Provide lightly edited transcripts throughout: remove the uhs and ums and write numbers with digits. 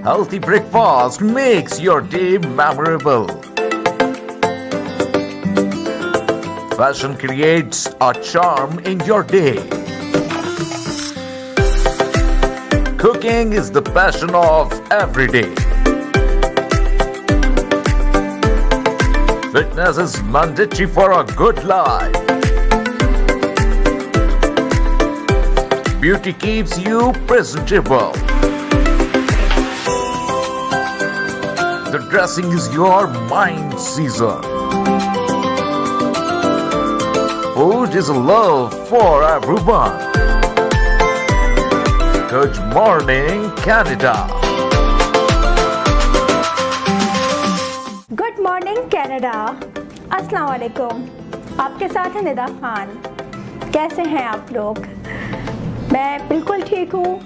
Healthy breakfast makes your day memorable. Fashion creates a charm in your day. Cooking is the passion of every day. Fitness is mandatory for a good life. Beauty keeps you presentable. The dressing is your mind season. Food is love for everyone. Good morning, Canada. Good morning Canada. अस्सलाम वालेकुम। आपके साथ है निदा खान। कैसे हैं आप लोग? मैं बिल्कुल ठीक हूँ।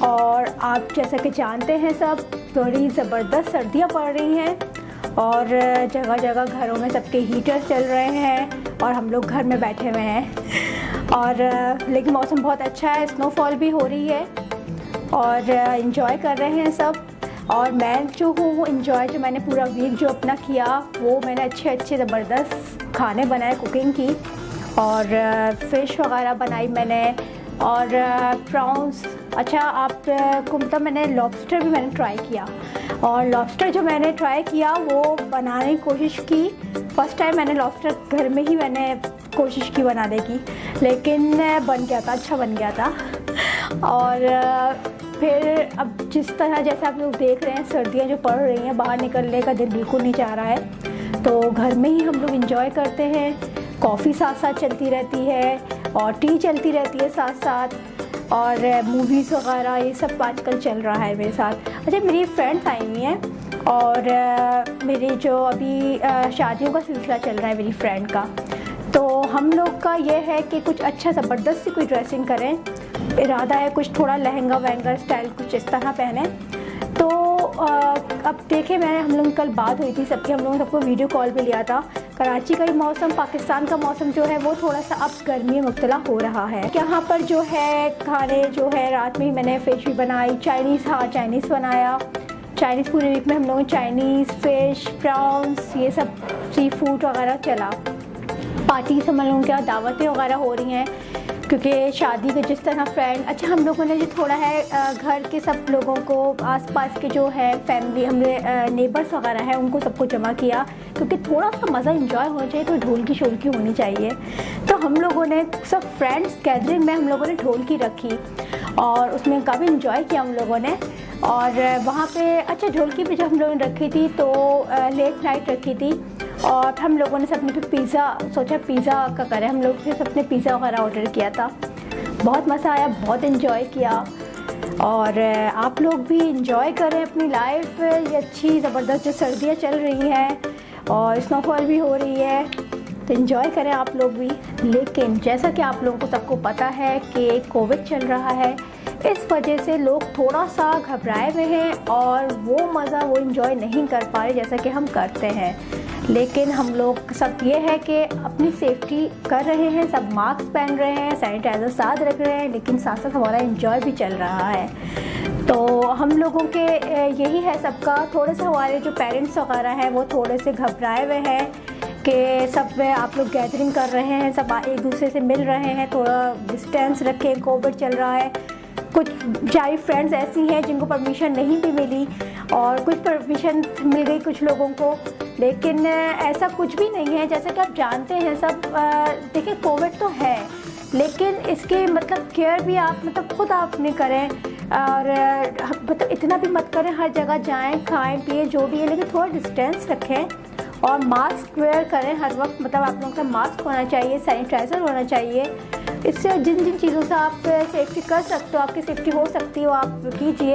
और आप जैसा कि जानते हैं सब, थोड़ी ज़बरदस्त सर्दियाँ पड़ रही हैं और जगह जगह घरों में सबके हीटर चल रहे हैं और हम लोग घर में बैठे हुए हैं। और लेकिन मौसम बहुत अच्छा है, स्नोफॉल भी हो रही है और इन्जॉय कर रहे हैं सब। और मैं जो हूँ इन्जॉय, जो मैंने पूरा वीक जो अपना किया, वो मैंने अच्छे ज़बरदस्त खाने बनाए, कुकिंग की और फ़िश वगैरह बनाई मैंने और प्रॉन्स। अच्छा, आपको मतलब मैंने लॉबस्टर भी मैंने ट्राई किया और लॉबस्टर जो मैंने ट्राई किया वो बनाने की कोशिश की। फ़र्स्ट टाइम मैंने लॉबस्टर घर में ही मैंने कोशिश की बनाने की, लेकिन बन गया था, अच्छा बन गया था। और फिर अब जिस तरह जैसे आप लोग देख रहे हैं, सर्दियाँ जो पड़ रही हैं, बाहर निकलने का दिल बिल्कुल नहीं चाह रहा है, तो घर में ही हम लोग इंजॉय करते हैं। कॉफ़ी साथ साथ चलती रहती है और टी चलती रहती है साथ साथ, और मूवीज़ वगैरह ये सब आजकल चल रहा है मेरे साथ। अच्छा, मेरी फ्रेंड्स आई हुई हैं और मेरी जो अभी शादियों का सिलसिला चल रहा है मेरी फ्रेंड का, तो हम लोग का ये है कि कुछ अच्छा ज़बरदस्त सी कोई ड्रेसिंग करें। इरादा है कुछ थोड़ा लहंगा वहंगा स्टाइल कुछ इस तरह पहने। तो अब देखें, हम लोग कल बात हुई थी सबकी, हम लोगों ने सबको वीडियो कॉल पे लिया था। कराची का ही मौसम, पाकिस्तान का मौसम जो है वो थोड़ा सा अब गर्मी में मुब्तला हो रहा है। यहाँ पर जो है खाने जो है, रात में ही मैंने फ़िश भी बनाई, चाइनीज़, हाँ चाइनीज़ बनाया। चाइनीज़ पूरे वीक में हम लोगों ने चाइनीज़, फ़िश, प्रॉन्स, ये सब सी फूड वगैरह चला। पार्टी से हम लोगों के यहाँ दावतें वगैरह हो रही हैं क्योंकि शादी के जिस तरह फ्रेंड। अच्छा, हम लोगों ने जो थोड़ा है घर के सब लोगों को, आसपास के जो है फैमिली, हमने नेबर्स वगैरह हैं, उनको सबको जमा किया क्योंकि थोड़ा सा मज़ा इंजॉय होना चाहिए, तो ढोलकी शोलकी होनी चाहिए। तो हम लोगों ने सब फ्रेंड्स गैदरिंग में हम लोगों ने ढोलकी रखी और उसमें काफ़ी इंजॉय किया हम लोगों ने। और वहाँ पे अच्छा, ढोलकी भी जब हम लोगों ने रखी थी तो लेट नाइट रखी थी और हम लोगों ने सबने फिर पिज़्ज़ा सोचा, पिज़्ज़ा का करें। हम लोग फिर सबने पिज़्ज़ा वगैरह ऑर्डर किया था। बहुत मज़ा आया, बहुत इन्जॉय किया। और आप लोग भी इन्जॉय करें अपनी लाइफ। ये अच्छी ज़बरदस्त जो सर्दियाँ चल रही हैं और स्नोफॉल भी हो रही है, तो इन्जॉय करें आप लोग भी। लेकिन जैसा कि आप लोगों को सबको पता है कि कोविड चल रहा है, इस वजह से लोग थोड़ा सा घबराए हुए हैं और वो मज़ा वो इन्जॉय नहीं कर पा रहे जैसा कि हम करते हैं। लेकिन हम लोग सब ये है कि अपनी सेफ्टी कर रहे हैं, सब मास्क पहन रहे हैं, सैनिटाइज़र साथ रख रहे हैं, लेकिन साथ साथ हमारा एंजॉय भी चल रहा है। तो हम लोगों के यही है सबका। थोड़े से हमारे जो पेरेंट्स वगैरह हैं वो थोड़े से घबराए हुए हैं कि सब में आप लोग गैदरिंग कर रहे हैं, सब एक दूसरे से मिल रहे हैं, थोड़ा डिस्टेंस रखें, कोविड चल रहा है। कुछ बेचारी फ्रेंड्स ऐसी हैं जिनको परमिशन नहीं भी मिली और कुछ परमिशन मिल गई कुछ लोगों को, लेकिन ऐसा कुछ भी नहीं है। जैसे कि आप जानते हैं सब, देखिए कोविड तो है, लेकिन इसके मतलब केयर भी आप मतलब खुद आप नहीं करें और मतलब इतना भी मत करें, हर जगह जाएं, खाएं पिए जो भी है, लेकिन थोड़ा डिस्टेंस रखें और मास्क वेयर करें हर वक्त। मतलब आप लोगों का मास्क होना चाहिए, सैनिटाइज़र होना चाहिए। इससे जिन जिन चीज़ों से आप सेफ्टी कर सकते हो, आपकी सेफ्टी हो सकती हो, आप कीजिए।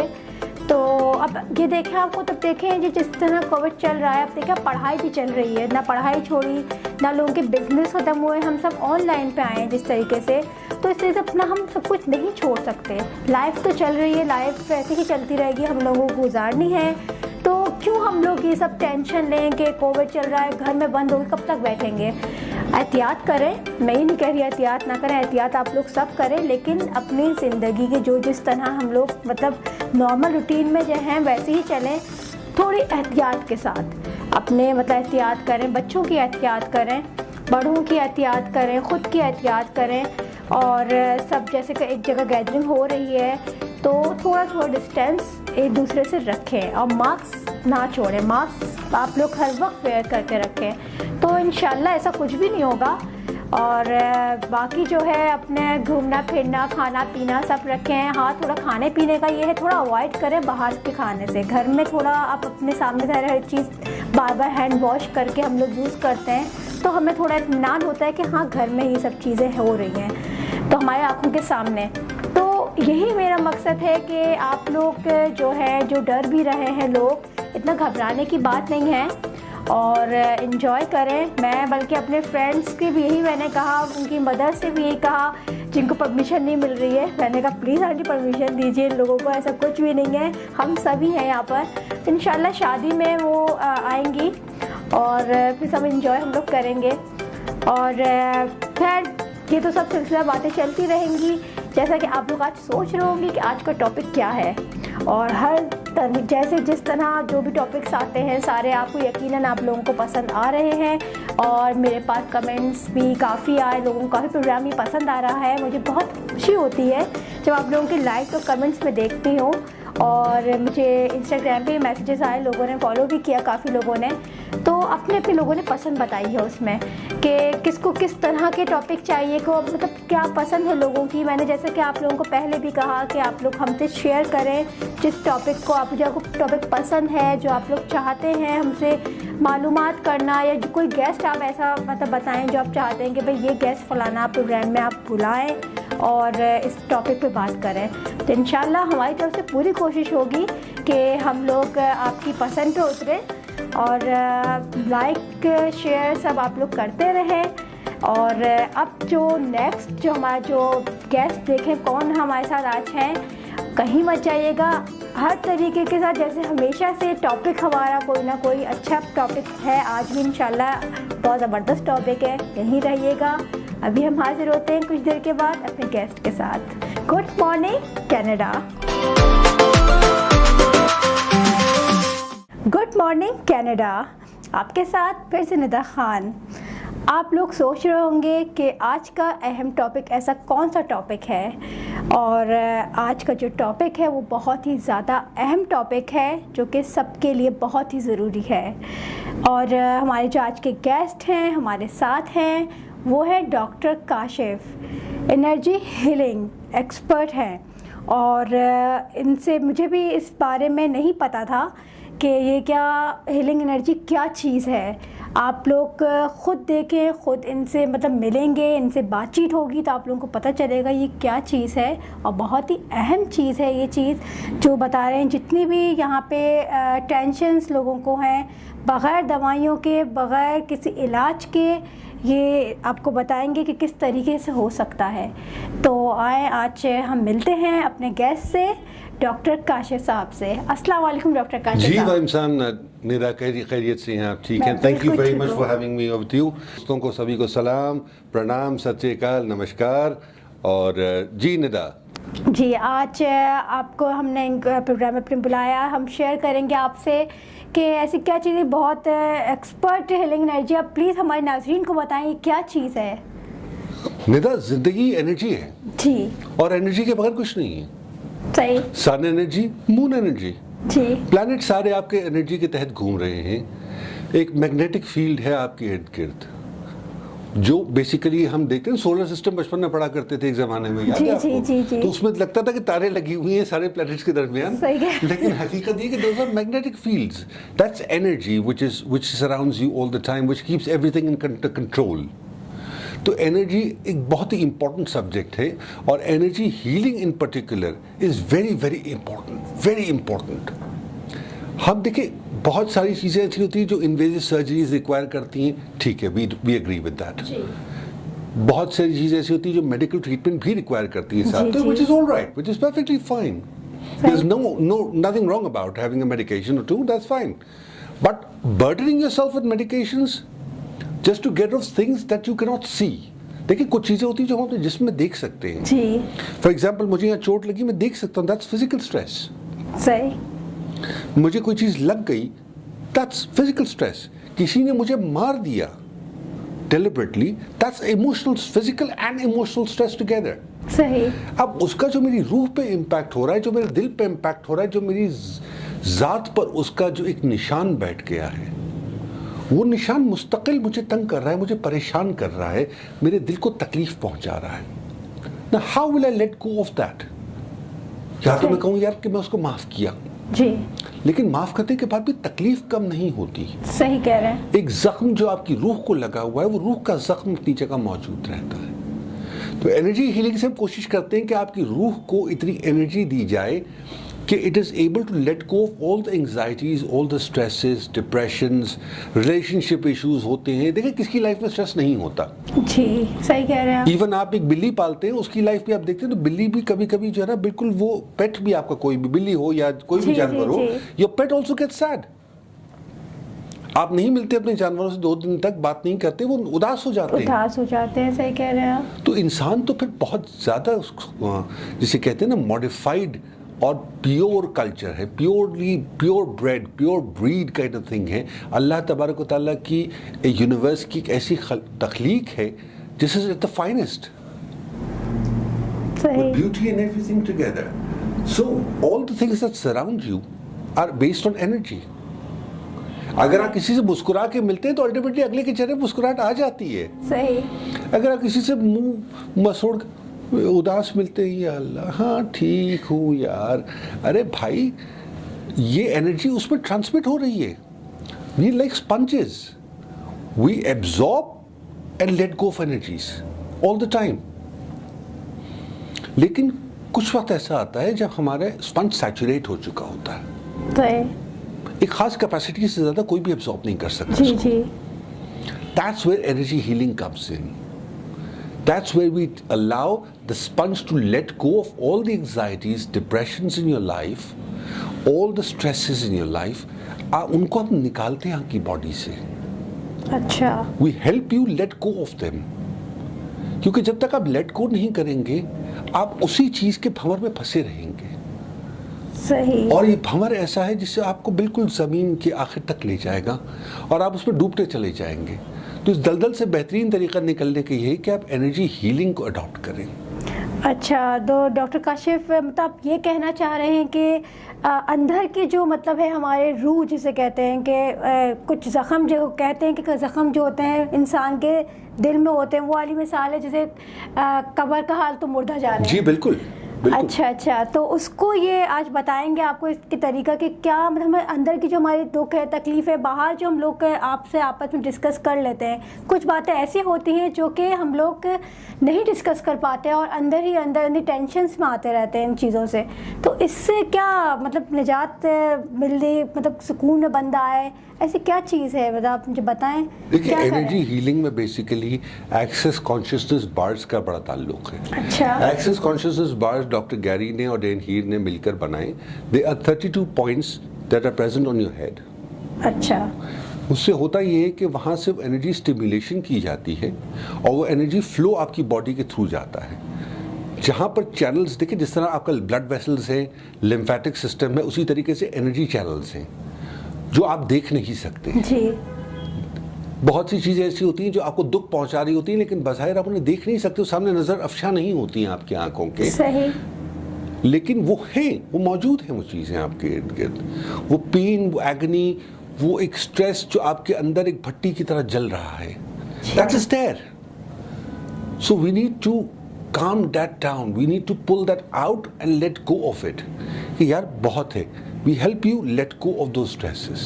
तो अब ये देखें, आपको तब देखें जी जिस तरह कोविड चल रहा है, अब देखें पढ़ाई भी चल रही है, ना पढ़ाई छोड़ी, ना लोगों के बिजनेस ख़त्म हुए, हम सब ऑनलाइन पे आए हैं जिस तरीके से। तो इस तरह से अपना हम सब कुछ नहीं छोड़ सकते। लाइफ तो चल रही है, लाइफ ऐसे ही चलती रहेगी, हम लोगों को गुजारनी है। तो क्यों हम लोग ये सब टेंशन लें कि कोविड चल रहा है, घर में बंद हो, कब तक बैठेंगे? एहतियात करें। मैं ही नहीं कह रही एहतियात ना करें, एहतियात आप लोग सब करें, लेकिन अपनी ज़िंदगी के जो जिस तरह हम लोग मतलब नॉर्मल रूटीन में जो हैं वैसे ही चलें, थोड़ी एहतियात के साथ। अपने मतलब एहतियात करें, बच्चों की एहतियात करें, बड़ों की एहतियात करें, ख़ुद की एहतियात करें। और सब जैसे कि एक जगह गैदरिंग हो रही है तो थोड़ा डिस्टेंस एक दूसरे से रखें और मास्क ना छोड़ें। मास्क आप लोग हर वक्त वेयर करके रखें, तो इंशाल्लाह ऐसा कुछ भी नहीं होगा। और बाकी जो है अपने घूमना फिरना खाना पीना सब रखें। हाँ, थोड़ा खाने पीने का ये है, थोड़ा अवॉइड करें बाहर के खाने से। घर में थोड़ा आप अपने सामने से हर चीज़ बार बार हैंड वॉश करके हम लोग यूज़ करते हैं, तो हमें थोड़ा इत्मीनान होता है कि हाँ घर में ये सब चीज़ें हो रही हैं तो हमारे आँखों के सामने। तो यही मेरा मकसद है कि आप लोग जो है, जो डर भी रहे हैं लोग, इतना घबराने की बात नहीं है और इन्जॉय करें। मैं बल्कि अपने फ्रेंड्स के भी यही मैंने कहा, उनकी मदर से भी यही कहा जिनको परमिशन नहीं मिल रही है, मैंने कहा प्लीज़ आंटी परमिशन दीजिए इन लोगों को, ऐसा कुछ भी नहीं है, हम सभी हैं यहाँ पर। इंशाल्लाह शादी में वो आएंगी और फिर सब इन्जॉय हम लोग करेंगे। और खैर ये तो सब सिलसिला बातें चलती रहेंगी। जैसा कि आप लोग आज सोच रहे होंगे कि आज का टॉपिक क्या है, और हर जैसे जिस तरह जो भी टॉपिक्स आते हैं सारे आपको यकीनन आप लोगों को पसंद आ रहे हैं। और मेरे पास कमेंट्स भी काफ़ी आए, लोगों को काफ़ी प्रोग्राम भी पसंद आ रहा है। मुझे बहुत खुशी होती है जब आप लोगों के लाइक और कमेंट्स में देखती हूँ। और मुझे इंस्टाग्राम पे मैसेजेस आए, लोगों ने फॉलो भी किया काफ़ी लोगों ने, तो अपने अपने लोगों ने पसंद बताई है उसमें कि किसको किस तरह के टॉपिक चाहिए, को मतलब क्या पसंद है लोगों की। मैंने जैसे कि आप लोगों को पहले भी कहा कि आप लोग हमसे शेयर करें जिस टॉपिक को आप जो टॉपिक पसंद है, जो आप लोग चाहते हैं हमसे मालूमात करना, या जो कोई गेस्ट आप ऐसा मतलब बताएं जो आप चाहते हैं कि भाई ये गेस्ट फलाना प्रोग्राम में आप बुलाएं और इस टॉपिक पे बात करें। तो इंशाल्लाह हमारी तरफ से पूरी कोशिश होगी कि हम लोग आपकी पसंद पे उतरे और लाइक शेयर सब आप लोग करते रहें। और अब जो नेक्स्ट जो हमारा जो गेस्ट देखें कौन हमारे साथ आज हैं, कहीं मत जाइएगा। हर तरीके के साथ जैसे हमेशा से टॉपिक हमारा कोई ना कोई अच्छा टॉपिक है, आज भी इंशाल्लाह बहुत ज़बरदस्त टॉपिक है, यहीं रहिएगा। अभी हम हाजिर होते हैं कुछ देर के बाद अपने गेस्ट के साथ। Good morning Canada. Good morning Canada, आपके साथ फिर से निदा खान। आप लोग सोच रहे होंगे कि आज का अहम टॉपिक ऐसा कौन सा टॉपिक है, और आज का जो टॉपिक है वो बहुत ही ज़्यादा अहम टॉपिक है जो कि सबके लिए बहुत ही ज़रूरी है। और हमारे जो आज के गेस्ट हैं हमारे साथ हैं वो है doctor Kashif, energy healing expert हैं। और इनसे मुझे भी इस बारे में नहीं पता था कि ये क्या हीलिंग एनर्जी क्या चीज़ है। आप लोग ख़ुद देखें, ख़ुद इनसे मतलब मिलेंगे, इनसे बातचीत होगी तो आप लोगों को पता चलेगा ये क्या चीज़ है। और बहुत ही अहम चीज़ है ये चीज़ जो बता रहे हैं। जितनी भी यहाँ पे टेंशन्स लोगों को हैं, बग़ैर दवाइयों के, बग़ैर किसी इलाज के, ये आपको बताएंगे कि किस तरीके से हो सकता है। तो आए आज हम मिलते हैं अपने गेस्ट से, डॉक्टर काशिफ साहब से। अस्सलाम वालेकुम डॉक्टर काशिफ जी साहब। वालेकुम सलाम। निदा खैरियत से हैं आप? ठीक हैं, thank you very much for having me with you. दोस्तों को सभी को सलाम, प्रणाम, सत श्री अकाल, नमस्कार। और जी निदा जी, आज आपको हमने प्रोग्राम में अपने बुलाया, हम शेयर करेंगे आपसे कि ऐसी क्या चीज़ें, बहुत एक्सपर्ट हीलिंग एनर्जी। आप प्लीज़ हमारे नाज़रीन को बताएं क्या चीज़ है। निदा, जिंदगी एनर्जी है जी, और एनर्जी के बगैर कुछ नहीं है। सही। सन एनर्जी, मून एनर्जी, जी, प्लैनेट सारे आपके एनर्जी के तहत घूम रहे हैं। एक मैग्नेटिक फील्ड है आपके इर्द गिर्द, जो बेसिकली हम देखते हैं। सोलर सिस्टम बचपन में पढ़ा करते थे एक ज़माने में, याद है आपको? जी। तो उसमें लगता था कि तारे लगी हुई हैं सारे प्लैनेट्स के दरमियान, सही है। लेकिन हकीकत ये कि those are magnetic fields. That's energy which surrounds you all the time, which keeps everything in control। तो एनर्जी एक बहुत ही इंपॉर्टेंट सब्जेक्ट है, और energy healing in particular is very very important, very important. हम देखिए, बहुत सारी चीज़ें ऐसी होती हैं जो इन्वेजिव सर्जरीज रिक्वायर करती हैं, ठीक है, वी एग्री विद दैट। बहुत सारी चीज़ें ऐसी होती हैं जो मेडिकल ट्रीटमेंट भी रिक्वायर करती है साथ, which is all right, which is perfectly fine. There's nothing wrong about having a medication or two, that's fine. But burdening yourself with medications, just to get off things that you can not see. देखिए कुछ चीज़ें होती हैं जो हम अपने जिस्म में देख सकते हैं। जी। फॉर एग्जाम्पल मुझे यहाँ चोट लगी, मैं देख सकता हूँ, दैट्स फिजिकल स्ट्रेस। सही। मुझे कोई चीज़ लग गई, दैट्स फिजिकल स्ट्रेस। किसी ने मुझे मार दिया deliberately, that's emotional, physical and emotional stress together. सही। अब उसका जो मेरी रूह पे इम्पैक्ट हो रहा है, जो मेरे दिल पे इम्पैक्ट हो रहा है, जो मेरी ज़ात पर उसका जो एक निशान बैठ गया है, वो निशान मुस्तकिल मुझे तंग कर रहा है, मुझे परेशान कर रहा है, मेरे दिल को तकलीफ पहुंचा रहा है। Now how will I let go of that? या तो मैं कहूँ यार कि मैं उसको माफ़ किया जी, लेकिन माफ़ करने के बाद भी तकलीफ कम नहीं होती। सही कह रहे हैं। एक जख्म जो आपकी रूह को लगा हुआ है, वो रूह का जख्म अपनी जगह मौजूद रहता है। तो एनर्जी हीलिंग से हम कोशिश करते हैं कि आपकी रूह को इतनी एनर्जी दी जाए कि it is able to let go of all the anxieties, all the stresses, depressions, relationship issues होते हैं। देखिए किसकी लाइफ में स्ट्रेस नहीं होता। जी, सही कह रहे हैं आप। इवन आप एक बिल्ली पालते हैं, उसकी लाइफ भी आप देखते हैं तो बिल्ली भी कभी कभी जो है ना, बिल्कुल वो पेट भी आपका, कोई भी बिल्ली हो या कोई भी जानवर हो, your pet also get sad. आप नहीं मिलते अपने जानवरों से 2 दिन तक, बात नहीं करते, वो उदास हो जाते हैं। सही कह रहे हैं आप। तो इंसान तो फिर बहुत ज़्यादा जिसे कहते हैं ना मॉडिफाइड और प्योर कल्चर है, pure bread, pure breed kind of thing है। अल्लाह तबारक व तआला की यूनिवर्स की एक ऐसी तख्लीक है this is the finest, beauty and everything together. So all the things that surround you are based on energy. अगर आप किसी से मुस्कुरा के मिलते हैं तो अल्टीमेटली अगले के चेहरे मुस्कुराहट आ जाती है। सही। अगर आप किसी से मुंह मसोड़ उदास मिलते ही, या अल्लाह हाँ ठीक हूँ यार, अरे भाई ये एनर्जी उसमें ट्रांसमिट हो रही है। We like sponges, we absorb and let go of energies all the time. लेकिन कुछ वक्त ऐसा आता है जब हमारा स्पंज सैचुरेट हो चुका होता है। सही। एक खास कैपेसिटी से ज़्यादा कोई भी एब्जॉर्ब नहीं कर सकता। जी जी। That's where energy healing comes in. That's where we allow the sponge to let go of all the anxieties, depressions in your life, all the stresses in your life. उनको हम निकालते हैं आपकी बॉडी से। अच्छा। We help you let go of them. क्योंकि जब तक आप let go नहीं करेंगे, आप उसी चीज़ के भंवर में फंसे रहेंगे। सही। और ये भंवर ऐसा है जिससे आपको बिल्कुल ज़मीन के आखिर तक ले जाएगा और आप उसमें डूबते चले जाएंगे। तो इस दलदल से बेहतरीन तरीका निकलने का ये है कि आप एनर्जी हीलिंग को अडॉप्ट करें। अच्छा, तो डॉक्टर काशिफ मतलब आप ये कहना चाह रहे हैं कि अंदर की जो मतलब है हमारे रूह जिसे कहते हैं कि कुछ ज़ख़म जो कहते हैं कि ज़ख़म जो होते हैं इंसान के दिल में होते हैं, वो वाली मिसाल है जैसे कब्र का हाल तो मुर्दा जा रहे हैं। जी बिल्कुल। अच्छा, तो उसको ये आज बताएंगे आपको इसके तरीका कि क्या मतलब हमारे अंदर की जो हमारी दुख है, तकलीफ है, बाहर जो हम लोग आपसे आपस में डिस्कस कर लेते हैं, कुछ बातें ऐसी होती हैं जो कि हम लोग नहीं डिस्कस कर पाते और अंदर ही अंदर टेंशन्स में आते रहते हैं इन चीज़ों से। तो इससे क्या मतलब निजात मिलने, मतलब सुकून में बंदा आए, ऐसी क्या चीज़ है, मतलब आप मुझे बताएं। देखिए एनर्जी हीलिंग में बेसिकली एक्सेस कॉन्शियसनेस बार्स का बड़ा ताल्लुक है। अच्छा। Access consciousness bars doctor Gary ने और डेन हीर ने मिलकर बनाए। They are 32 points that are present on your head. अच्छा। उससे होता ये है कि वहाँ से एनर्जी स्टिमुलेशन की जाती है और वो एनर्जी फ्लो आपकी बॉडी के थ्रू जाता है। जहाँ पर चैनल्स देखिए, जिस तरह आपका ब्लड वेसल्स हैं, लिम्फेटिक सिस्टम है, उसी तरीके से एनर्जी चैनल्स हैं जो आप देख नहीं सकते। जी। बहुत सी चीज़ें ऐसी होती हैं जो आपको दुख पहुंचा रही होती हैं लेकिन बज़ाहिर आप उन्हें देख नहीं सकते, सामने नज़र अफशा नहीं होती हैं आपकी आंखों के। सही। लेकिन वो हैं, वो मौजूद हैं, वो चीज़ें आपके इर्द गिर्द। वो पेन, वो एगनी, वो एक स्ट्रेस जो आपके अंदर एक भट्टी की तरह जल रहा है, that is there. So we need to calm that down, we need to pull that out and let go of it. कि यार बहुत है, we help you let go of those stresses.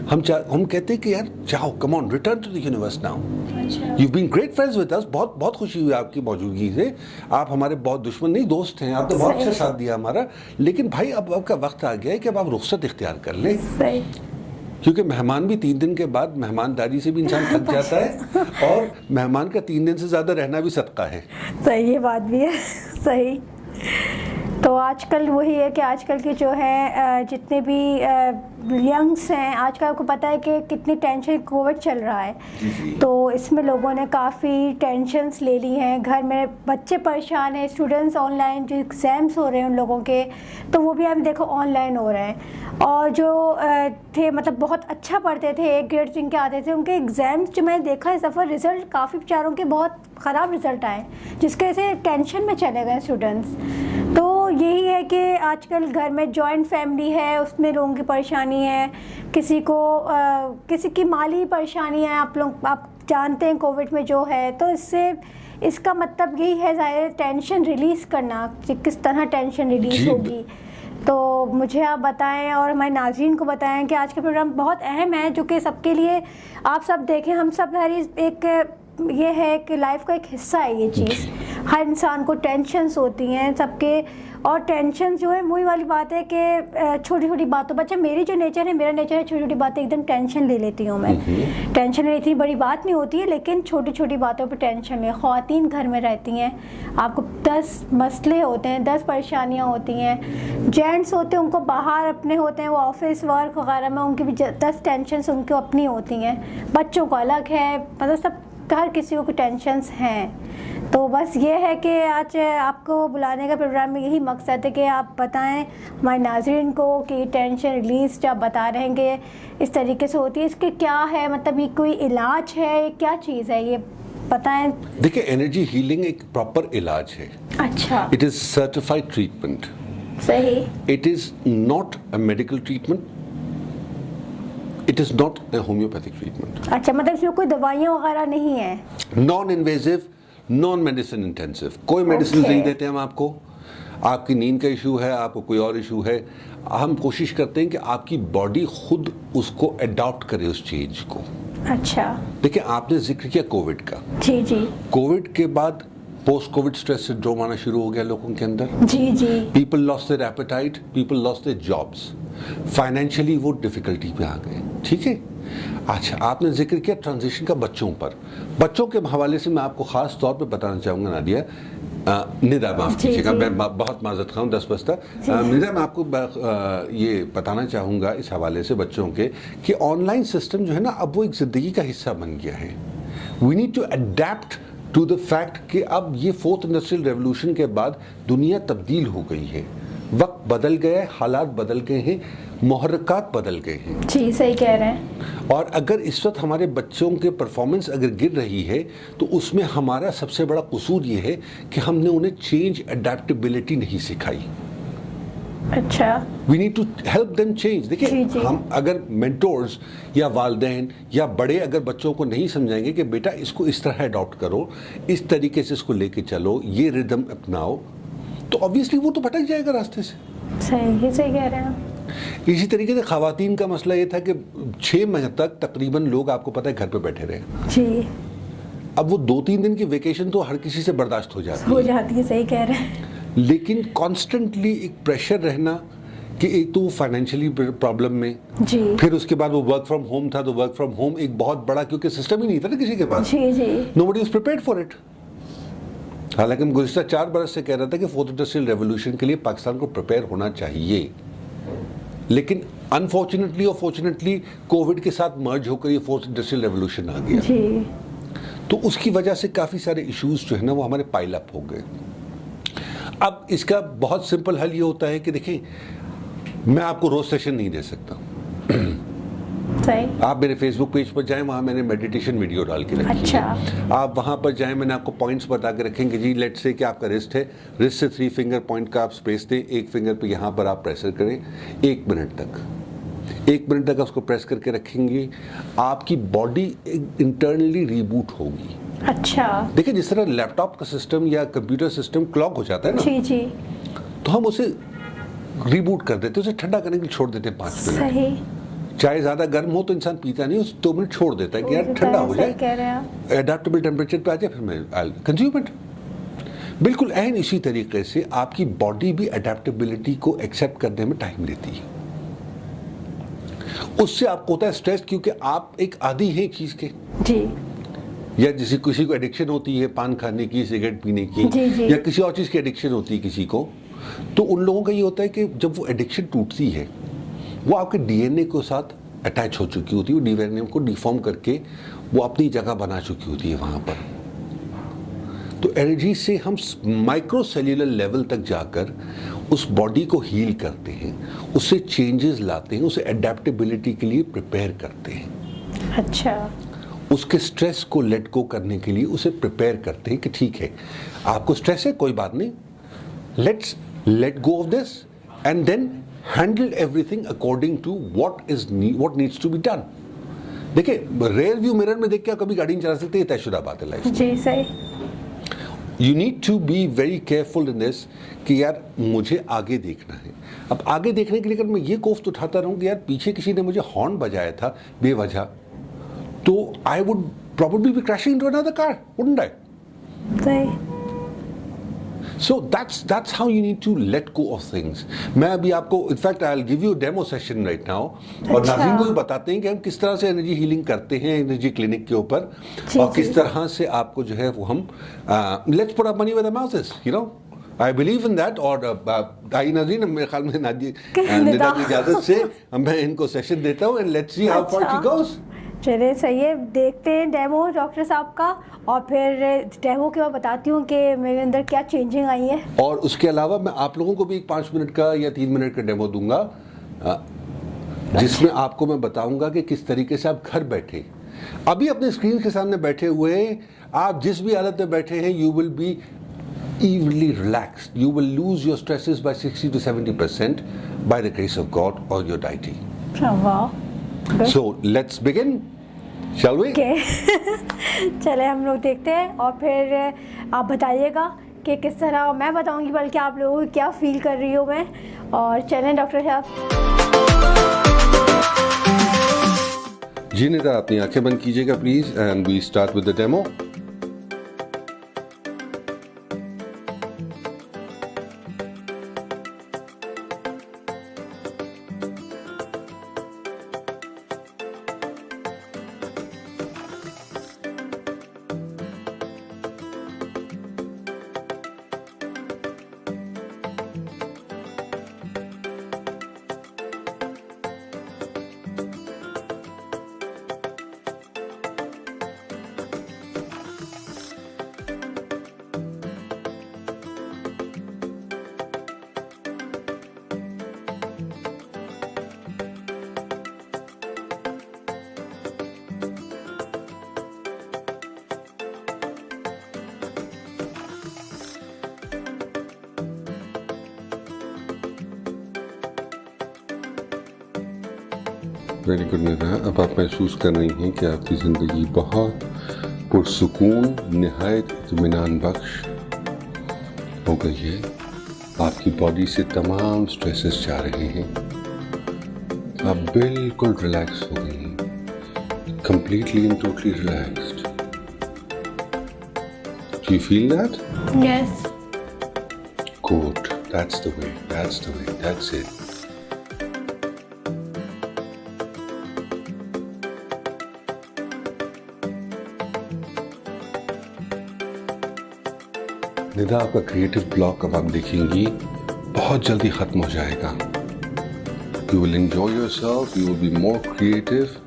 हम कहते हैं कि यार जाओ, come on, return to the universe now. You've been great friends with us. बहुत खुशी हुई आपकी मौजूदगी से। आप हमारे बहुत दुश्मन नहीं, दोस्त हैं। आपने बहुत अच्छा साथ दिया हमारा। लेकिन भाई अब आपका वक्त आ गया है कि अब आप रुखसत इख्तियार कर लें। क्योंकि मेहमान भी 3 दिन के बाद, मेहमानदारी से भी इंसान थक जाता है और मेहमान का 3 दिन से ज़्यादा रहना भी सदका है। सही, ये बात भी है। सही। तो आजकल वही है कि आजकल के जो है जितने भी यंग्स हैं, आजकल आपको पता है कि कितनी टेंशन कोविड चल रहा है, तो इसमें लोगों ने काफ़ी टेंशन्स ले ली हैं। घर में बच्चे परेशान हैं, स्टूडेंट्स ऑनलाइन जो एग्ज़ाम्स हो रहे हैं उन लोगों के, तो वो भी हम देखो ऑनलाइन हो रहे हैं। और जो थे मतलब बहुत अच्छा पढ़ते थे, एक ग्रेड जिनके आते थे, उनके एग्ज़ाम्स जो मैंने देखा इस दफ़ा रिज़ल्ट काफ़ी बेचारों के बहुत ख़राब रिज़ल्ट आए, जिसके वजह से टेंशन में चले गए स्टूडेंट्स। तो यही है कि आजकल घर में जॉइंट फैमिली है, उसमें लोगों की परेशानी है, किसी को किसी की माली परेशानी है, आप जानते हैं कोविड में जो है। तो इसका मतलब यही है ज़ाहिर टेंशन रिलीज़ करना, कि किस तरह टेंशन रिलीज़ होगी। तो मुझे आप बताएं और हमारे नाज़रीन को बताएं कि आज का प्रोग्राम बहुत अहम है, जो कि सबके लिए आप सब देखें, हम सब हर एक ये है कि लाइफ का एक हिस्सा है ये चीज़। हर इंसान को टेंशन्स होती हैं सबके, और टेंशन जो है वही वाली बात है कि छोटी छोटी बातों पर, अच्छा मेरी जो नेचर है, मेरा नेचर है छोटी छोटी बातें एकदम टेंशन ले लेती हूँ मैं। टेंशन लेनी इतनी बड़ी बात नहीं होती है, लेकिन छोटी छोटी बातों पर टेंशन ले। ख़वातीन घर में रहती हैं, आपको 10 मसले होते हैं, 10 परेशानियाँ होती हैं। जेंट्स होते हैं, उनको बाहर अपने होते हैं, वो ऑफिस वर्क वगैरह में उनकी भी 10 टेंशन उनको अपनी होती हैं। बच्चों को अलग है, मतलब सब हर किसी को टेंशन्स हैं। तो बस ये है कि आज आपको बुलाने का प्रोग्राम में यही मकसद है कि आप बताएं हमारे नाज़रीन को कि टेंशन रिलीज़ जो आप बता रहे हैं कि इस तरीके से होती है, इसके क्या है, मतलब ये कोई इलाज है, ये क्या चीज़ है, ये बताएं। देखिए, एनर्जी हीलिंग एक प्रॉपर इलाज है। अच्छा। It is certified treatment. सही। It is not a medical treatment, it is not a homeopathic treatment. अच्छा, मतलब इसमें कोई दवाइयाँ वगैरह नहीं है? Non invasive, non medicine intensive, कोई मेडिसिन नहीं देते हम आपको। आपकी नींद का इशू है, आपको कोई और इशू है, हम कोशिश करते हैं कि आपकी बॉडी खुद उसको अडॉप्ट करे उस चेंज को। अच्छा। देखिए, आपने जिक्र किया कोविड का। जी जी। कोविड के बाद पोस्ट कोविड स्ट्रेस सिंड्रोम आना शुरू हो गया लोगों के अंदर। जी जी। People lost their appetite, people lost their jobs, financially वो डिफिकल्टी पे आ गए। ठीक है। अच्छा, आपने जिक्र किया ट्रांजिशन का बच्चों पर। बच्चों के हवाले से मैं आपको खास तौर पे बताना चाहूँगा नादिया, निदा माफ़ कीजिएगा, मैं बहुत माजरत खाऊँ 10 बस्ता। निदा, मैं आपको ये बताना चाहूँगा इस हवाले से बच्चों के कि ऑनलाइन सिस्टम जो है ना, अब वो एक ज़िंदगी का हिस्सा बन गया है। We need to adapt to the fact कि अब ये 4th इंडस्ट्रियल रेवोल्यूशन के बाद दुनिया तब्दील हो गई है, वक्त बदल गया है, हालात बदल गए हैं, मुहर्रकात बदल गए हैं। जी, सही कह रहे हैं। और अगर इस वक्त हमारे बच्चों के परफॉर्मेंस अगर गिर रही है, तो उसमें हमारा सबसे बड़ा कसूर ये है कि हमने उन्हें चेंज अडेप्टेबिलिटी नहीं सिखाई। अच्छा। We need to help them change. देखिए, हम अगर मेंटोर्स या वालिदैन या बड़े अगर बच्चों को नहीं समझाएंगे कि बेटा इसको इस तरह अडॉप्ट करो, इस तरीके से इसको लेके चलो, ये रिदम अपनाओ, तो ऑब्वियसली वो तो भटक जाएगा रास्ते से। सही कह रहे हैं। इसी तरीके से ख़वातीन का मसला ये था कि 6 महीने तक तकरीबन लोग, आपको पता है, घर पे बैठे रहे। जी। अब वो 2-3 दिन की वेकेशन तो हर किसी से बर्दाश्त हो जाती है। सही कह रहे हैं। लेकिन कॉन्स्टेंटली एक प्रेशर रहना कि एक तो वो फाइनेंशियली प्रॉब्लम में, जी, फिर उसके बाद वो वर्क फ्रॉम होम था, तो वर्क फ्रॉम होम एक बहुत बड़ा, क्योंकि सिस्टम ही नहीं था ना किसी के पास। जी जी। Nobody was prepared for it. हालांकि हम गुज़िश्ता 4 बरस से कह रहा था कि 4th इंडस्ट्रियल रेवोल्यूशन के लिए पाकिस्तान को प्रिपेयर होना चाहिए, लेकिन अनफॉर्चुनेटली और फॉर्चुनेटली कोविड के साथ मर्ज होकर ये 4th इंडस्ट्रियल रेवोल्यूशन आ गया। जी। तो उसकी वजह से काफ़ी सारे इश्यूज जो है ना वो हमारे पाइल अप हो गए। अब इसका बहुत सिंपल हल ये होता है कि देखिए, मैं आपको रोज सेशन नहीं दे सकता। आप मेरे फेसबुक पेज पर जाएं, वहाँ मैंने मेडिटेशन वीडियो डाल के रखी। अच्छा। आप वहाँ पर जाएं, मैंने आपको पॉइंट्स बता के रखेंगे। जी, लेट्स से कि आपका रिस्ट है, रिस्ट से 3 फिंगर पॉइंट का आप स्पेस दें, 1 फिंगर पे यहाँ पर आप प्रेशर करें 1 मिनट तक। 1 मिनट तक उसको प्रेस करके रखेंगे, आपकी बॉडी इंटरनली रीबूट होगी। अच्छा। देखिए, जिस तरह लैपटॉप का सिस्टम या कंप्यूटर सिस्टम क्लॉक हो जाता है ना, जी जी, तो हम उसे रिबूट कर देते, उसे ठंडा करने के लिए छोड़ देते हैं 5 मिनट। सही। चाहे ज़्यादा गर्म हो तो इंसान पीता नहीं, उस 2 मिनट छोड़ देता है कि यार ठंडा हो जाए, एडेप्टेबल टेम्परेचर पे आ जाए, फिर मैं कंज्यूम इट। बिल्कुल एन इसी तरीके से आपकी बॉडी भी एडेप्टेबिलिटी को एक्सेप्ट करने में टाइम लेती है। उससे आपको होता है स्ट्रेस, क्योंकि आप एक आदी हैं चीज़ के। जी। या किसी को एडिक्शन होती है पान खाने की, सिगरेट पीने की, जी जी, या किसी और चीज़ की एडिक्शन होती है किसी को, तो उन लोगों का ये होता है कि जब वो एडिक्शन टूटती है, वो आपके डीएनए के साथ अटैच हो चुकी होती है, वो डीएनए को डिफॉर्म करके वो अपनी जगह बना चुकी होती है वहाँ पर। तो एनर्जी से हम माइक्रो सेल्यूलर लेवल तक जाकर उस बॉडी को हील करते हैं, उससे चेंजेस लाते हैं, उसे एडेप्टेबिलिटी के लिए प्रिपेयर करते हैं। अच्छा। उसके स्ट्रेस को लेट गो करने के लिए उसे प्रिपेयर करते हैं कि ठीक है, आपको स्ट्रेस है, कोई बात नहीं, let's let go of this and then handle everything according to what needs to be done. देखिए, रेयर व्यू मिरर में देख के आप कभी गाड़ी नहीं चला सकते, ये तयशुदा बात है लाइफ। जी सही। You need to be very careful in this कि यार मुझे आगे देखना है। अब आगे देखने के लिए अगर मैं ये कोफ्त उठाता रहूँ कि यार पीछे किसी ने मुझे हॉर्न बजाया था बेवजह, तो I would probably be crashing into another car, wouldn't I? सही। So that's how you need to let go of things. मैं अभी आपको, in fact I'll give you a demo session right now, और नाज़रीन को भी बताते हैं कि हम किस तरह से एनर्जी हीलिंग करते हैं एनर्जी क्लिनिक के ऊपर, और किस तरह से आपको जो है वो हम let's put our money where the mouth is, you know. I believe in that. और आई नाज़रीन, मेरे ख्याल में निदा की इजाज़त से मैं इनको सेशन देता हूँ and let's see how far she goes. चलिए सही है, देखते हैं डेमो डॉक्टर साहब का, और फिर डेमो के बाद बताती हूँ कि मेरे अंदर क्या चेंजिंग आई है। और उसके अलावा मैं आप लोगों को भी एक 5 मिनट का या 3 मिनट का डेमो दूंगा, जिसमें आपको मैं बताऊंगा कि किस तरीके से आप घर बैठे अभी अपने स्क्रीन के सामने बैठे हुए आप जिस भी हालत में बैठे हैं, you will be evenly relaxed. You will lose your stresses by 60 to 70% by the grace of God or your deity. वाह। So let's begin, shall we? चले हम लोग देखते हैं, और फिर आप बताइएगा कि किस तरह, मैं बताऊंगी बल्कि आप लोगों को क्या फील कर रही हूँ मैं। और चलें डॉक्टर साहब। जी निदा, अपनी आंखें बंद कीजिएगा please, and we start with the demo. Very good Nida, अब आप महसूस कर रही हैं कि आपकी ज़िंदगी बहुत पुरसुकून, निहायत इत्मीनान बख्श हो गई है। आपकी बॉडी से तमाम स्ट्रेसेस जा रहे हैं, आप बिल्कुल रिलैक्स हो गई हैं, completely and totally relaxed. Do you feel that? Yes. Good. That's the way. That's the way. That's it. Nida, आपका क्रिएटिव ब्लॉक अब आप देखेंगी बहुत जल्दी खत्म हो जाएगा। You will enjoy yourself, you will be more creative,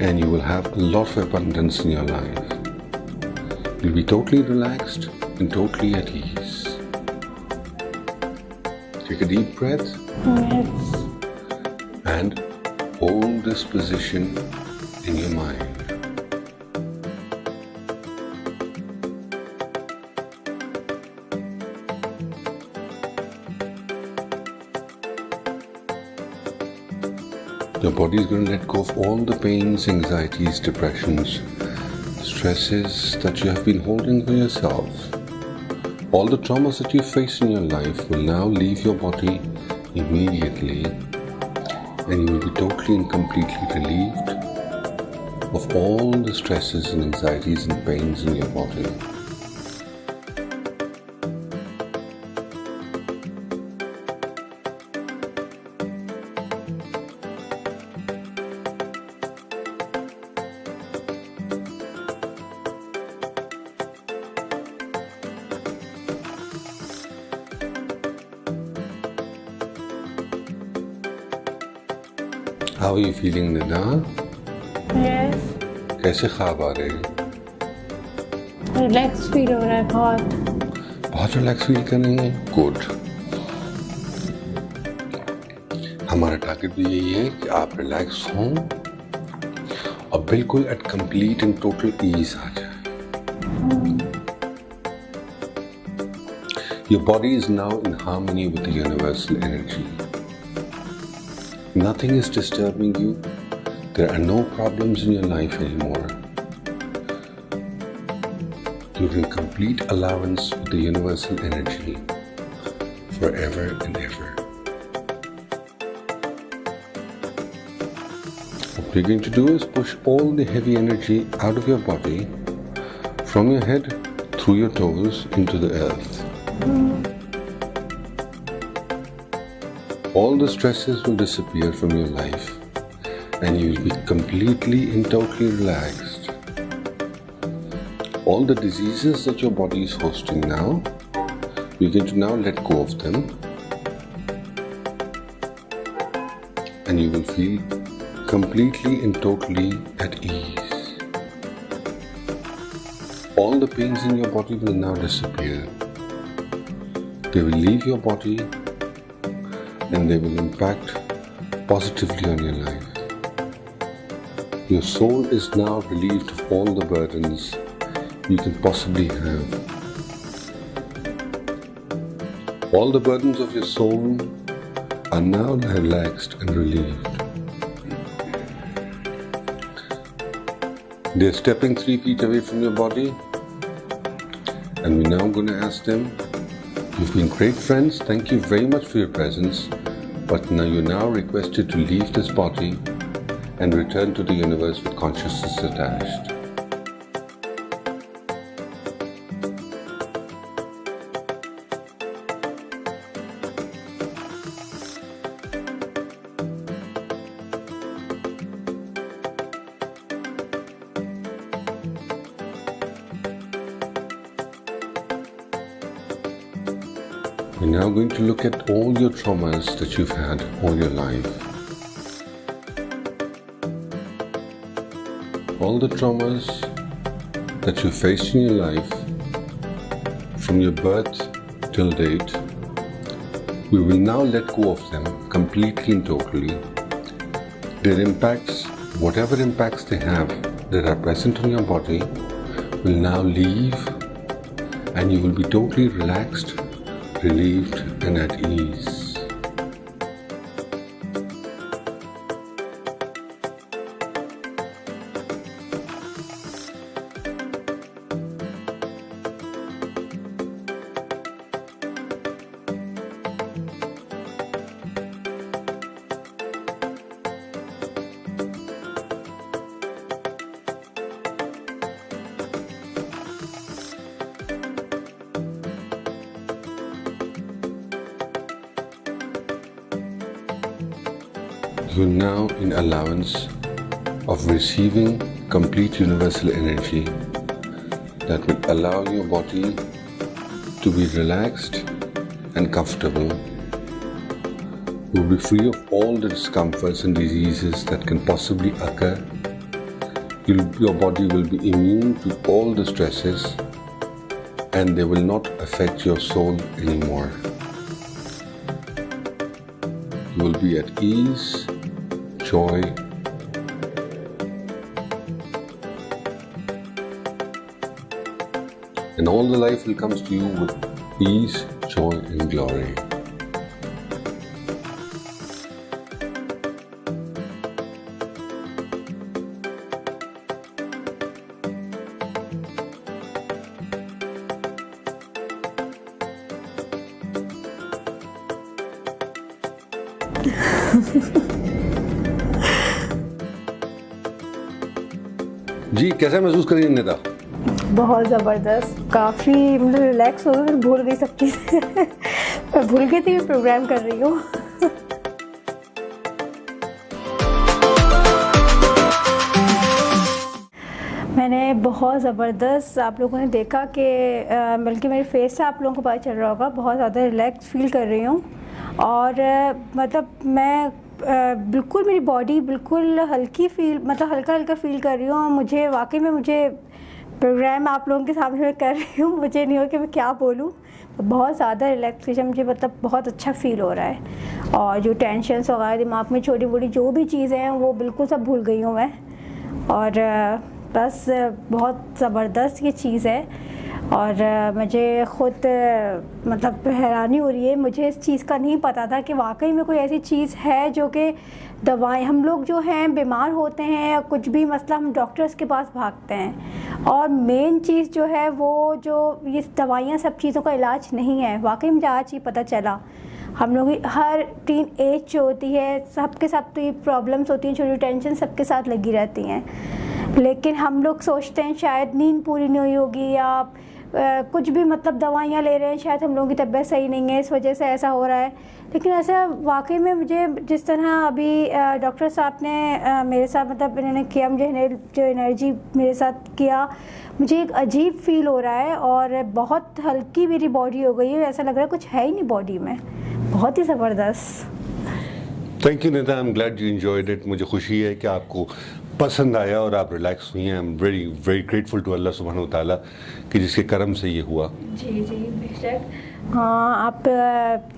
and you will have a lot of abundance in your life. You'll be totally relaxed and totally at ease. Take a deep breath. Yes. And hold this position in your mind. Your body is going to let go of all the pains, anxieties, depressions, stresses that you have been holding for yourself. All the traumas that you face in your life will now leave your body immediately, and you will be totally and completely relieved of all the stresses and anxieties and pains in your body. How are you feeling, Nida? Yes. कैसे ख्वाब आ रहे हैं? Relax feel हो रहा है बहुत। बहुत relax feel कर रही हैं? गुड। हमारा टारगेट भी यही है कि आप रिलैक्स हों और बिल्कुल at complete and total ease आ जाए। Your body is now in harmony with the universal energy. Nothing is disturbing you. There are no problems in your life anymore. You're in complete allowance with the universal energy forever and ever. What we're going to do is push all the heavy energy out of your body, from your head, through your toes, into the earth. All the stresses will disappear from your life and you will be completely and totally relaxed. All the diseases that your body is hosting now, you're going to now let go of them and you will feel completely and totally at ease. All the pains in your body will now disappear. They will leave your body and they will impact positively on your life. Your soul is now relieved of all the burdens you can possibly have. All the burdens of your soul are now relaxed and relieved. They're stepping 3 feet away from your body, and we're now going to ask them, you've been great friends, thank you very much for your presence, but now you're now requested to leave this body and return to the universe with consciousness attached. We're now going to look at all your traumas that you've had all your life. All the traumas that you faced in your life from your birth till date, we will now let go of them completely and totally. Their impacts, whatever impacts they have that are present in your body, will now leave and you will be totally relaxed, relieved and at ease. You're now in allowance of receiving complete universal energy that will allow your body to be relaxed and comfortable. You'll be free of all the discomforts and diseases that can possibly occur. Your body will be immune to all the stresses and they will not affect your soul anymore. You will be at ease, joy, and all the life will come to you with peace, joy and glory. जी कैसा महसूस कर रही है निदा? बहुत ज़बरदस्त, काफ़ी मतलब relax हो गई, भूल गई सब चीज़ें मैं भूल गई थी प्रोग्राम कर रही हूँ मैंने बहुत ज़बरदस्त, आप लोगों ने देखा कि बल्कि मेरे फेस से आप लोगों को पता चल रहा होगा, बहुत ज़्यादा रिलैक्स फील कर रही हूँ और मतलब मैं बिल्कुल मेरी बॉडी बिल्कुल हल्की फील मतलब हल्का हल्का फील कर रही हूँ। और मुझे वाकई में मुझे प्रोग्राम आप लोगों के सामने मैं कर रही हूँ, मुझे नहीं हो कि मैं क्या बोलूँ। बहुत ज़्यादा रिलैक्सेशन मुझे मतलब बहुत अच्छा फील हो रहा है। और जो टेंशन्स वगैरह दिमाग में छोटी मोटी जो भी चीज़ें हैं वो बिल्कुल सब भूल गई हूँ मैं। और बस बहुत ज़बरदस्त ये चीज़ है। और मुझे ख़ुद मतलब हैरानी हो रही है, मुझे इस चीज़ का नहीं पता था कि वाकई में कोई ऐसी चीज़ है जो कि दवाएं, हम लोग जो हैं बीमार होते हैं या कुछ भी मसला हम डॉक्टर्स के पास भागते हैं। और मेन चीज़ जो है वो जो ये दवाइयाँ सब चीज़ों का इलाज नहीं है। वाकई मुझे आज ही पता चला। हम लोग हर टीन एज जो होती है सबके साथ तो ये प्रॉब्लम्स होती हैं, छोटी टेंशन सबके साथ लगी रहती हैं। लेकिन हम लोग सोचते हैं शायद नींद पूरी नहीं हुई होगी या कुछ भी मतलब दवाइयाँ ले रहे हैं, शायद हम लोगों की तबीयत सही नहीं है इस वजह से ऐसा हो रहा है। लेकिन ऐसा वाकई में मुझे जिस तरह अभी डॉक्टर साहब ने मेरे साथ मतलब इन्होंने किया, मुझे जो एनर्जी मेरे साथ किया, मुझे एक अजीब फील हो रहा है और बहुत हल्की मेरी बॉडी हो गई है। ऐसा लग रहा है कुछ है ही नहीं बॉडी में, बहुत ही ज़बरदस्त। Thank you Nida, I am glad you enjoyed it. मुझे खुशी है कि आपको पसंद आया और आप रिलैक्स हुई हैं। I am very very grateful to Allah सुब्हानहू व तआला कि जिसके करम से ये हुआ। जी जी बेशक। हाँ, आप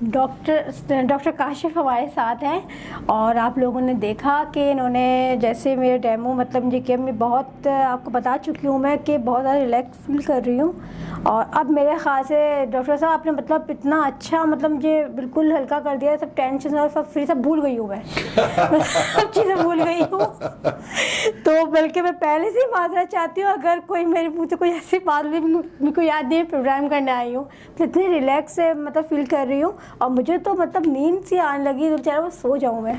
डॉक्टर काशिफ हमारे साथ हैं और आप लोगों ने देखा कि इन्होंने जैसे मेरे डेमो मतलब मुझे किया, मैं बहुत आपको बता चुकी हूँ मैं कि बहुत ज़्यादा रिलैक्स फील कर रही हूँ। और अब मेरे ख़्याल से डॉक्टर साहब आपने मतलब इतना अच्छा मतलब मुझे बिल्कुल हल्का कर दिया, सब टेंशन और सब फ्री सब भूल गई हूँ मैं सब चीज़ें भूल गई हूँ। तो बल्कि मैं पहले से ही माजरा चाहती हूँ, अगर कोई मेरे मुँह से कोई ऐसी बात भी मेरे को याद नहीं, प्रोग्राम करने आई हूँ तो इतनी रिलैक्स से मतलब फील कर रही हूँ। और मुझे तो मतलब नींद सी आने लगी, तो चलो मैं सो जाऊँ मैं।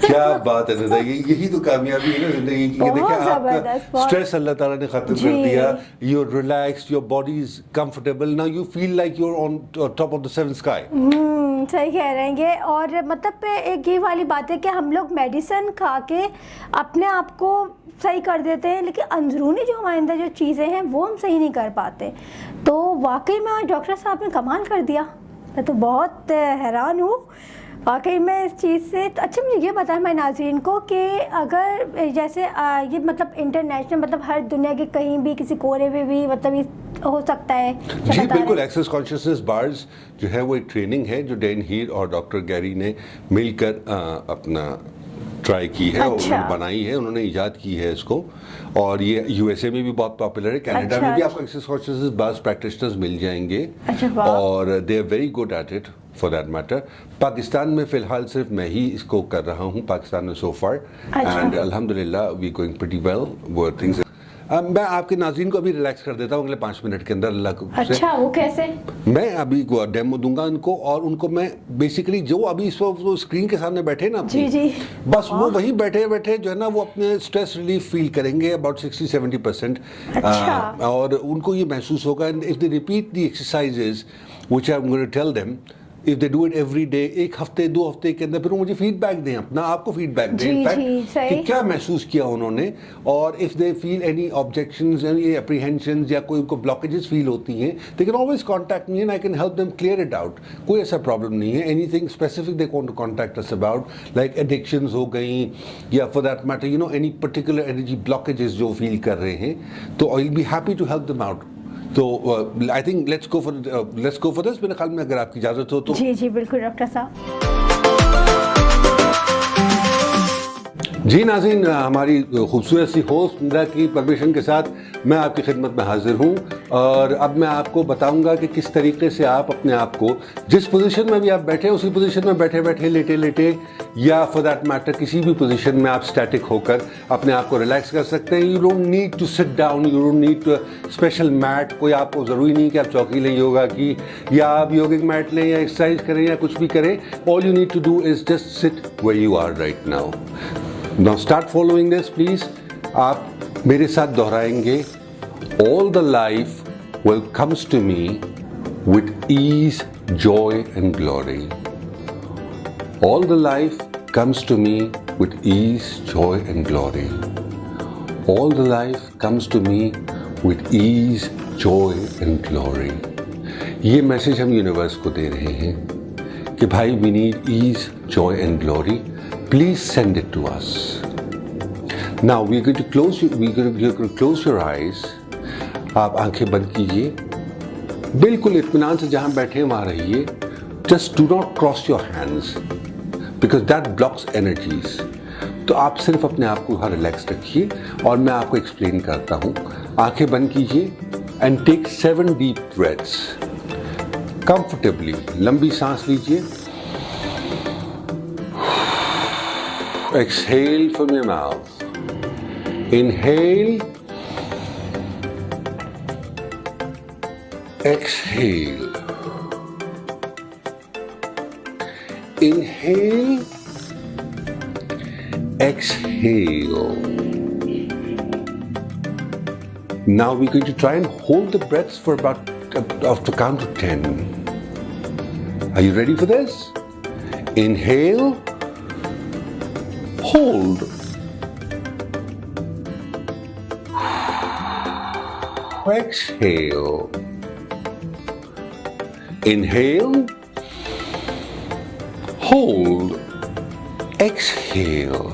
क्या बात है निदा, यही तो कामयाबी है ना जिंदगी की। देखिए आपका स्ट्रेस अल्लाह ताला ने खत्म कर दिया, you relaxed, your body is comfortable, now you feel like you are on top of the seven sky. सही कह रहे हैं ये। और मतलब एक ये वाली बात है कि हम लोग मेडिसिन खा के अपने आप को सही कर देते हैं, लेकिन अंदरूनी जो हमारे अंदर जो चीज़ें हैं वो हम सही नहीं कर पाते। तो वाकई में आज डॉक्टर साहब ने कमाल कर दिया, मैं तो बहुत हैरान हूँ वाकई में इस चीज़ से। तो अच्छा मुझे ये बताया हमारे नाज़रीन को कि अगर जैसे ये मतलब इंटरनेशनल मतलब हर दुनिया के कहीं भी किसी कोने में भी मतलब ये हो सकता है? जी बिल्कुल। एक्सेस कॉन्शियसनेस बार्स जो है वो एक ट्रेनिंग है जो डैन हीर और डॉक्टर गैरी ने मिलकर अपना ट्राई की है। और उन्होंने बनाई है, उन्होंने ईजाद की है इसको। और ये यूएसए में भी बहुत पॉपुलर है, कनाडा में भी आपको एक्सेस कॉन्शियसनेस बार्स प्रैक्टिशनर्स मिल जाएंगे और they are very good at it for that matter. Pakistan में फ़िलहाल सिर्फ मैं ही इसको कर रहा हूँ पाकिस्तान में सो फार, एंड अल्हम्दुलिल्लाह we going pretty well were things. मैं आपके नाज़रीन को अभी रिलैक्स कर देता हूँ अगले 5 मिनट के अंदर अल्लाह को। अच्छा, वो कैसे? मैं अभी डेमो दूंगा उनको और उनको मैं बेसिकली जो अभी इस वो स्क्रीन के सामने बैठे ना जी जी, बस वो वहीं बैठे बैठे जो है ना वो अपने स्ट्रेस रिलीफ फील करेंगे अबाउट 60-70%। और उनको ये महसूस होगा if they repeat the exercises which I am going to tell them, if they do it every day, एक हफ्ते 2 हफ्ते के अंदर, फिर वो मुझे फीडबैक दें, अपना आपको फीडबैक दें इनफैक्ट कि क्या महसूस किया उन्होंने। और if they feel any objections, any apprehensions या कोई उनको ब्लॉकेजेस फील होती हैं, they can always contact me and I can help them clear it out. कोई ऐसा प्रॉब्लम नहीं है। Anything specific they want to contact us about, like addictions हो गई या for that matter you know any particular energy blockages जो feel कर रहे हैं, तो I will be happy to help them out. तो I think let's go for this. मेरे ख्याल में अगर आपकी इजाज़त हो तो। जी जी बिल्कुल डॉक्टर साहब। जी नाज़रीन, हमारी खूबसूरत सी होस्ट निदा की परमिशन के साथ मैं आपकी खिदमत में हाजिर हूँ और अब मैं आपको बताऊंगा कि किस तरीके से आप अपने आप को जिस पोजीशन में भी आप बैठे उसी पोजीशन में बैठे बैठे लेटे लेटे या फॉर दैट मैटर किसी भी पोजीशन में आप स्टैटिक होकर अपने आप को रिलैक्स कर सकते हैं। You don't need to sit down, you don't need to special mat. कोई आपको ज़रूरी नहीं कि आप चौकी लें योगा की या आप योगिक मैट लें या एक्सरसाइज करें या कुछ भी करें। All you need to do is just sit where you are right now. Now start following this please. आप मेरे साथ दोहराएंगे, all the life will comes to me with ease, joy and glory. All the life comes to me with ease, joy and glory. All the life comes to me with ease, joy and glory. ये message हम universe को दे रहे हैं कि भाई we need ease, joy and glory. please send it to us. Now we're going to close your eyes. आप आंखें बंद कीजिए, बिल्कुल इत्मीनान से जहां बैठे वहां रहिए. Just do not cross your hands because that blocks energies. तो आप सिर्फ अपने आप को रिलैक्स रखिए और मैं आपको एक्सप्लेन करता हूं. आंखें बंद कीजिए and take 7 deep breaths. Comfortably, लंबी सांस लीजिए. Exhale from your mouth. Inhale. Exhale. Inhale. Exhale. Now we're going to try and hold the breaths for about after count to 10. Are you ready for this? Inhale. Hold. Exhale. Inhale. Hold. Exhale.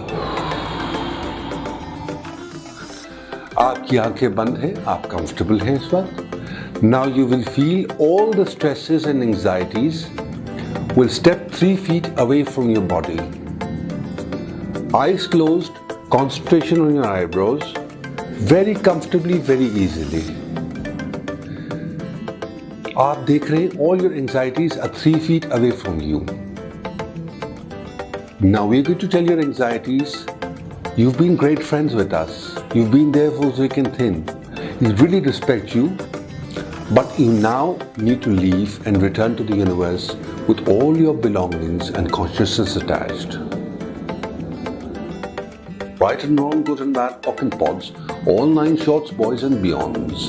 आपकी आंखें बंद हैं, आप comfortable हैं इस वक्त. Now you will feel all the stresses and anxieties will step 3 feet away from your body. Eyes closed, concentration on your eyebrows, very comfortably, very easily. आप देख रहे हैं all your anxieties are 3 feet away from you. Now we're going to tell your anxieties, you've been great friends with us. You've been there for thick and thin. We really respect you, but you now need to leave and return to the universe with all your belongings and consciousness attached. Right and wrong, good and bad, POC and PODs, all 9 shorts, boys and beyonds.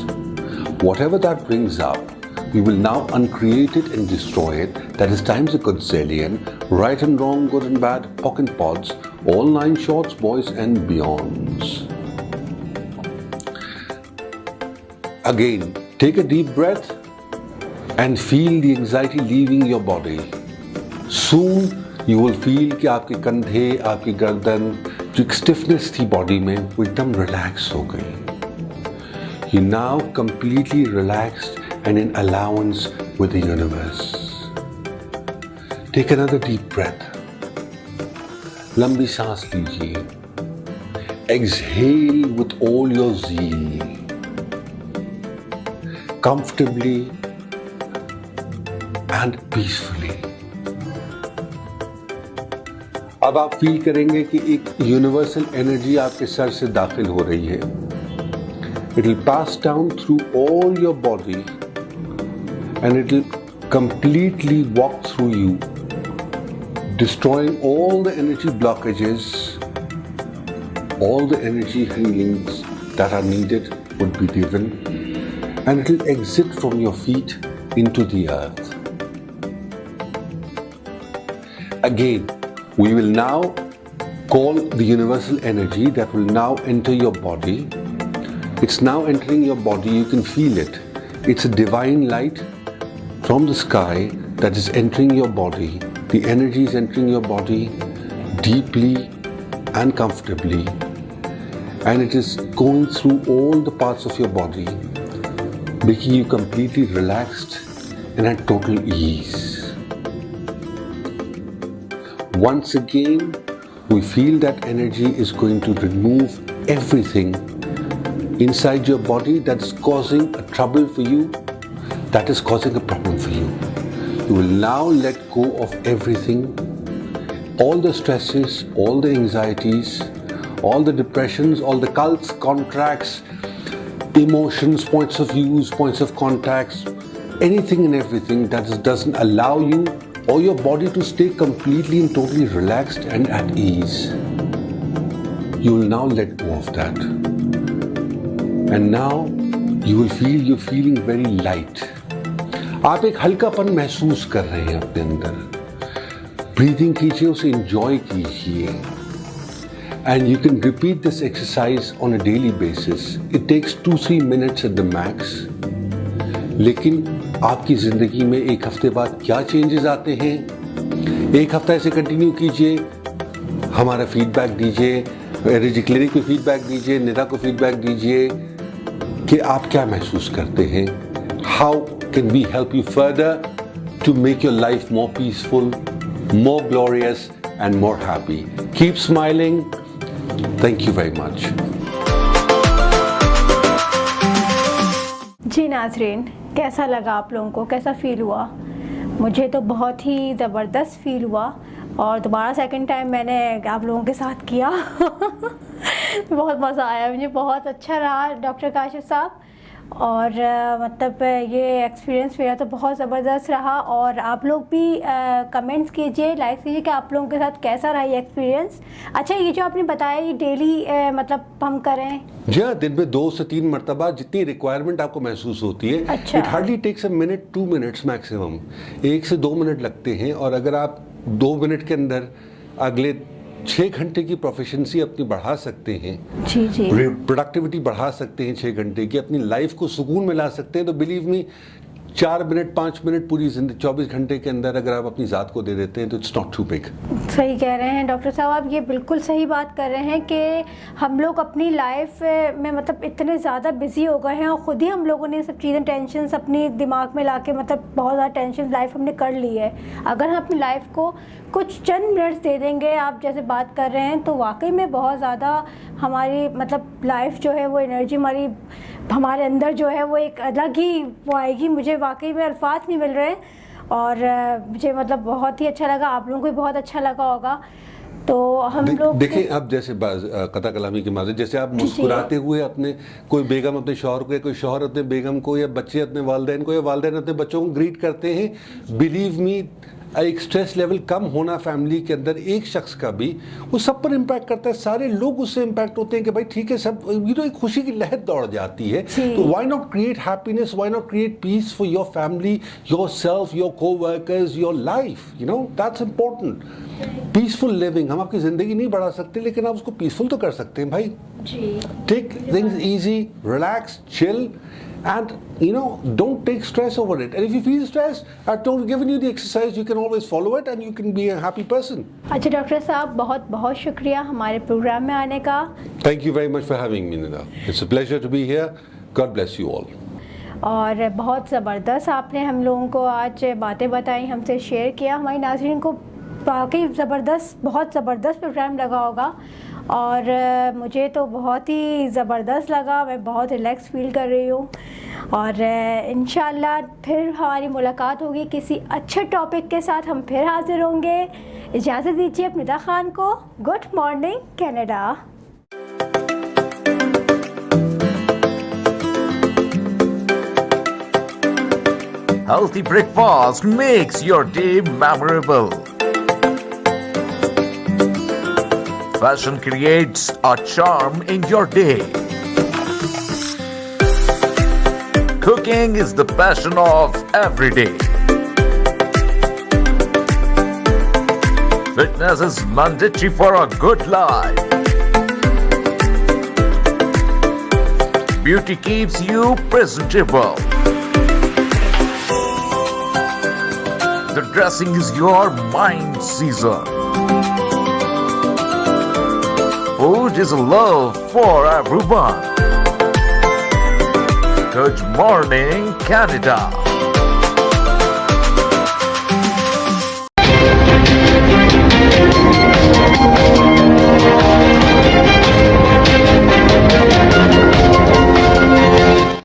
Whatever that brings up, we will now uncreate it and destroy it. That is times a gazillion. Right and wrong, good and bad, POC and PODs, all 9 shorts, boys and beyonds. Again, take a deep breath and feel the anxiety leaving your body. Soon you will feel कि आपके कंधे, आपकी गर्दन, जो एक stiffness थी body में, वो एकदम रिलैक्स हो गई. You now completely relaxed and in allowance with the universe. Take another deep breath. लंबी सांस लीजिए. Exhale with all your zeal. Comfortably and peacefully. अब आप फील करेंगे कि एक यूनिवर्सल एनर्जी आपके सर से दाखिल हो रही है. It will pass down through all your body and it will completely walk through you, destroying all the energy blockages. All the energy healings that are needed would be given and it will exit from your feet into the earth. Again, we will now call the universal energy that will now enter your body. It's now entering your body, you can feel it. It's a divine light from the sky that is entering your body. The energy is entering your body deeply and comfortably. And it is going through all the parts of your body, making you completely relaxed and at total ease. Once again, we feel that energy is going to remove everything inside your body that is causing a trouble for you, that is causing a problem for you. You will now let go of everything, all the stresses, all the anxieties, all the depressions, all the cults, contracts, emotions, points of views, points of contacts, anything and everything that doesn't allow you or your body to stay completely and totally relaxed and at ease. You will now let go of that. And now you will feel you're feeling very light. आप एक हल्कापन महसूस कर रहे हैं अपने अंदर. Breathing कीजिए, उसे एंजॉय कीजिए. And you can repeat this exercise on a daily basis. It takes 2-3 minutes at the max. लेकिन आपकी जिंदगी में एक हफ्ते बाद क्या चेंजेस आते हैं? एक हफ्ता ऐसे कंटिन्यू कीजिए, हमारा फीडबैक दीजिए, एनर्जी क्लिनिक को फीडबैक दीजिए, निदा को फीडबैक दीजिए कि आप क्या महसूस करते हैं. How can we help you further to make your life more peaceful, more glorious and more happy. Keep smiling. Thank you very much. जी नाज़रीन, कैसा लगा आप लोगों को, कैसा फ़ील हुआ? मुझे तो बहुत ही ज़बरदस्त फ़ील हुआ और दोबारा सेकंड टाइम मैंने आप लोगों के साथ किया. बहुत मज़ा आया, मुझे बहुत अच्छा रहा डॉक्टर काशिफ साहब. और मतलब ये एक्सपीरियंस मेरा तो बहुत ज़बरदस्त रहा. और आप लोग भी कमेंट्स कीजिए, लाइक कीजिए कि आप लोगों के साथ कैसा रहा ये एक्सपीरियंस. अच्छा, ये जो आपने बताया ये डेली मतलब हम करें? जी हाँ, दिन में 2 से 3 मरतबा जितनी रिक्वायरमेंट आपको महसूस होती है. अच्छा. It hardly takes a minute 2 minutes maximum. 1 से 2 मिनट लगते हैं. और अगर आप 2 मिनट के अंदर अगले 6 घंटे की प्रोफिशिएंसी अपनी बढ़ा सकते हैं, जी जी, प्रोडक्टिविटी बढ़ा सकते हैं 6 घंटे की, अपनी लाइफ को सुकून में ला सकते हैं, तो बिलीव मी 4 मिनट 5 मिनट पूरी जिंदगी 24 घंटे के अंदर अगर आप अपनी ज़ात को दे देते हैं तो इट्स नॉट टू बिग. सही कह रहे हैं डॉक्टर साहब, आप ये बिल्कुल सही बात कर रहे हैं कि हम लोग अपनी लाइफ में मतलब इतने ज़्यादा बिजी हो गए हैं और ख़ुद ही हम लोगों ने सब चीज़ें टेंशन अपनी दिमाग में लाके मतलब बहुत ज़्यादा टेंशन लाइफ हमने कर ली है. अगर हम अपनी लाइफ को कुछ चंद मिनट्स दे देंगे, आप जैसे बात कर रहे हैं, तो वाकई में बहुत ज़्यादा हमारी मतलब लाइफ जो है वो एनर्जी हमारे अंदर जो है वो एक अलग ही वो आएगी. मुझे वाकई में अल्फाज नहीं मिल रहे. और मुझे मतलब बहुत ही अच्छा लगा, आप लोगों को भी बहुत अच्छा लगा होगा. तो हम लोग देखें, अब जैसे कथा कलामी की माज़, जैसे आप मुस्कुराते हुए अपने कोई बेगम अपने शौहर को या कोई शौहर अपने बेगम को या बच्चे अपने वालिदैन को या वालिदैन अपने बच्चों को ग्रीट करते हैं, बिलीव मी एक स्ट्रेस लेवल कम होना फैमिली के अंदर एक शख्स का भी वो सब पर इम्पैक्ट करता है. सारे लोग उससे इम्पैक्ट होते हैं कि भाई ठीक है, सब ये तो एक खुशी की लहर दौड़ जाती है. तो why not create happiness, why not create peace for your family, your self, your co-workers, your life. You know that's important. Peaceful living. हम आपकी ज़िंदगी नहीं बढ़ा सकते, लेकिन आप उसको पीसफुल तो कर सकते हैं भाई. Take things easy, relax, chill, and you know, don't take stress over it. And if you feel stressed, I've given you the exercise, you can always follow it and you can be a happy person. अच्छा doctor साहब, बहुत बहुत शुक्रिया हमारे programme में आने का. Thank you very much for having me, Nida. It's a pleasure to be here. God bless you all. और बहुत ज़बरदस्त आपने हम लोगों को आज बातें बताई, हमसे शेयर किया. हमारी नाज़रीन को वाकई ज़बरदस्त, बहुत ज़बरदस्त प्रोग्राम लगा होगा. और मुझे तो बहुत ही ज़बरदस्त लगा. मैं बहुत रिलैक्स फील कर रही हूँ. और इंशाल्लाह फिर हमारी मुलाकात होगी किसी अच्छे टॉपिक के साथ. हम फिर हाज़िर होंगे. इजाज़त दीजिए अपनी निदा खान को. Good morning Canada. Healthy breakfast makes your day memorable. Fashion creates a charm in your day. Cooking is the passion of every day. Fitness is mandatory for a good life. Beauty keeps you presentable. The dressing is your mind season. Food is love for everyone. Good morning, Canada.